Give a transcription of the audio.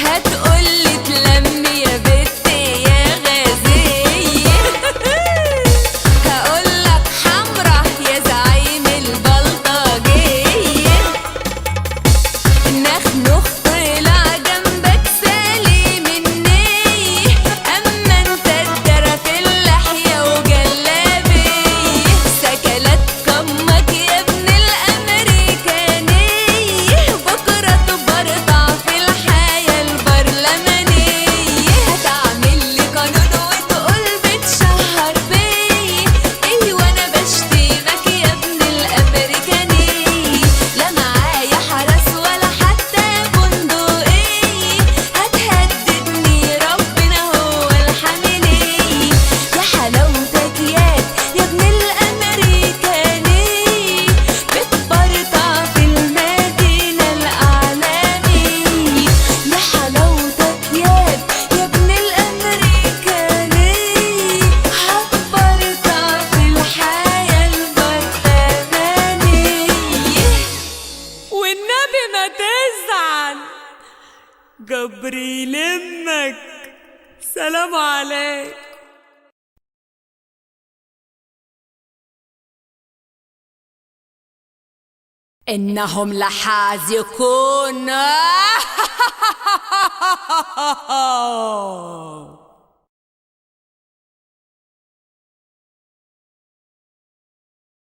هتقولي تلم يا بت يا غازية هقولك حمرا يا زعيم البلطجية. نخنخ طلع جنبك سليم النية، اما انت الدرى في اللحية وجلابية. سكلت كمك يا ابن الامريكانية، بكرة تبرطع في الحياة البرلمانية. هتعمل لي قانون وتقول بتشهر بيا، ايه وانا بشتمك يا ابن الامريكانية. لا معايا حرس ولا حتى بندقية، هتهددني ربنا هو الحاملية. يا حلاوتك ياك يا ابن الامريكانية، بتبرطع في المدينة الاعلامية. يا حلاوتك ياك يا ابن الامريكانية، هتبرطع في الحياة البرلمانية. والنبي ما تزعل، جبري يلمك. سلام عليك. إنهم لحاذقون